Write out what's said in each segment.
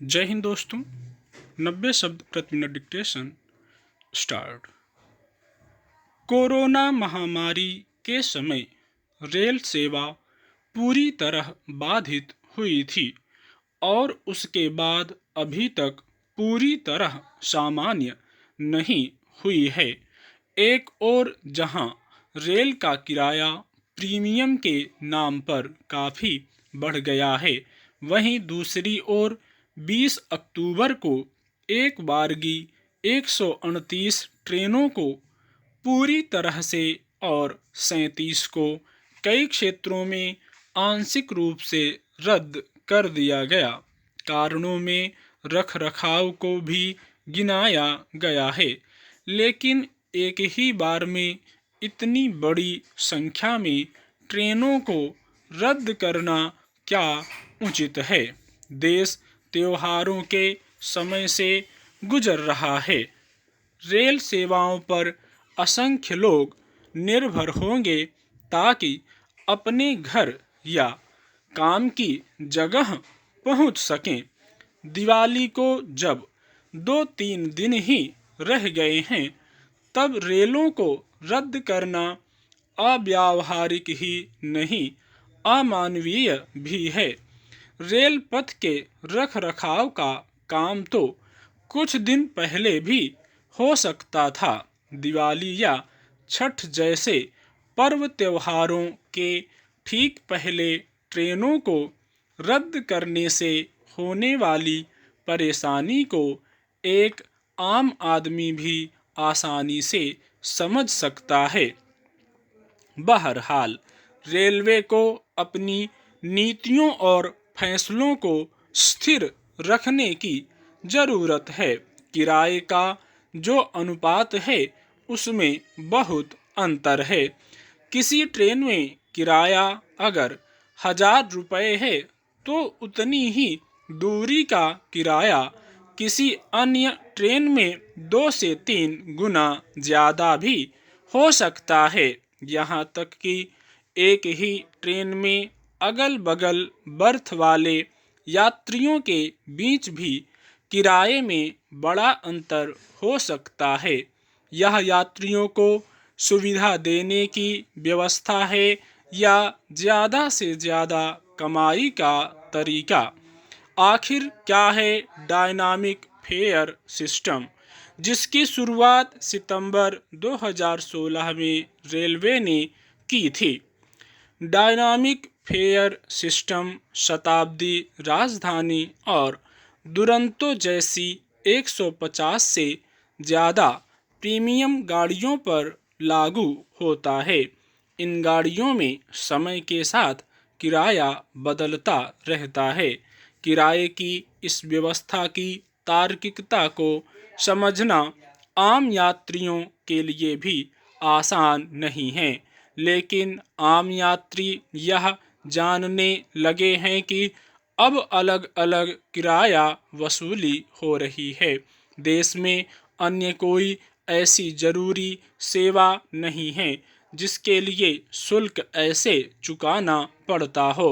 जय हिंद दोस्तों। 90 शब्द प्रति मिनट डिक्टेशन स्टार्ट। कोरोना महामारी के समय रेल सेवा पूरी तरह बाधित हुई थी और उसके बाद अभी तक पूरी तरह सामान्य नहीं हुई है। एक और जहां रेल का किराया प्रीमियम के नाम पर काफ़ी बढ़ गया है, वहीं दूसरी ओर 20 अक्टूबर को एक बारगी 129 ट्रेनों को पूरी तरह से और 37 को कई क्षेत्रों में आंशिक रूप से रद्द कर दिया गया। कारणों में रख रखाव को भी गिनाया गया है, लेकिन एक ही बार में इतनी बड़ी संख्या में ट्रेनों को रद्द करना क्या उचित है? देश त्योहारों के समय से गुजर रहा है। रेल सेवाओं पर असंख्य लोग निर्भर होंगे ताकि अपने घर या काम की जगह पहुंच सकें। दिवाली को जब 2-3 दिन ही रह गए हैं, तब रेलों को रद्द करना अव्यावहारिक ही नहीं, अमानवीय भी है। रेल पथ के रख रखाव का काम तो कुछ दिन पहले भी हो सकता था। दिवाली या छठ जैसे पर्व त्योहारों के ठीक पहले ट्रेनों को रद्द करने से होने वाली परेशानी को एक आम आदमी भी आसानी से समझ सकता है। बहरहाल, रेलवे को अपनी नीतियों और फैसलों को स्थिर रखने की जरूरत है। किराए का जो अनुपात है, उसमें बहुत अंतर है। किसी ट्रेन में किराया अगर 1000 रुपये है, तो उतनी ही दूरी का किराया किसी अन्य ट्रेन में 2 से 3 गुना ज़्यादा भी हो सकता है। यहाँ तक कि एक ही ट्रेन में अगल बगल बर्थ वाले यात्रियों के बीच भी किराए में बड़ा अंतर हो सकता है। यह यात्रियों को सुविधा देने की व्यवस्था है या ज़्यादा से ज़्यादा कमाई का तरीका? आखिर क्या है डायनामिक फेयर सिस्टम, जिसकी शुरुआत सितंबर 2016 में रेलवे ने की थी? डायनामिक फेयर सिस्टम शताब्दी, राजधानी और दुरंतो जैसी 150 से ज़्यादा प्रीमियम गाड़ियों पर लागू होता है। इन गाड़ियों में समय के साथ किराया बदलता रहता है। किराए की इस व्यवस्था की तार्किकता को समझना आम यात्रियों के लिए भी आसान नहीं है, लेकिन आम यात्री यह जानने लगे हैं कि अब अलग अलग किराया वसूली हो रही है। देश में अन्य कोई ऐसी जरूरी सेवा नहीं है जिसके लिए शुल्क ऐसे चुकाना पड़ता हो।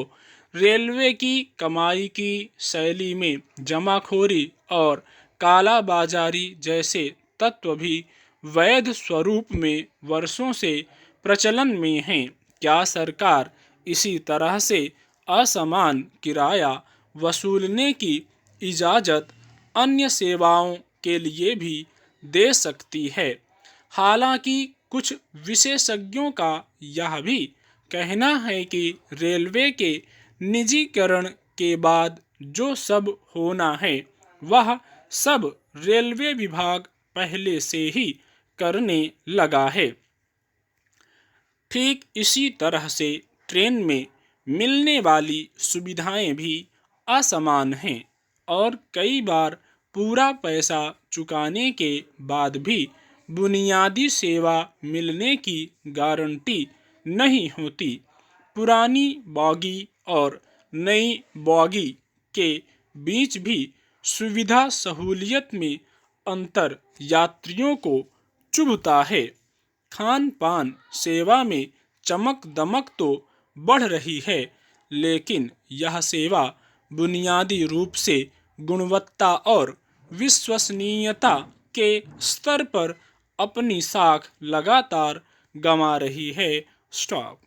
रेलवे की कमाई की शैली में जमाखोरी और कालाबाजारी जैसे तत्व भी वैध स्वरूप में वर्षों से प्रचलन में हैं। क्या सरकार इसी तरह से असमान किराया वसूलने की इजाज़त अन्य सेवाओं के लिए भी दे सकती है? हालांकि कुछ विशेषज्ञों का यह भी कहना है कि रेलवे के निजीकरण के बाद जो सब होना है, वह सब रेलवे विभाग पहले से ही करने लगा है। ठीक इसी तरह से ट्रेन में मिलने वाली सुविधाएं भी असमान हैं और कई बार पूरा पैसा चुकाने के बाद भी बुनियादी सेवा मिलने की गारंटी नहीं होती। पुरानी बॉगी और नई बॉगी के बीच भी सुविधा सहूलियत में अंतर यात्रियों को चुभता है। खान पान सेवा में चमक दमक तो बढ़ रही है, लेकिन यह सेवा बुनियादी रूप से गुणवत्ता और विश्वसनीयता के स्तर पर अपनी साख लगातार गंवा रही है। स्टॉप।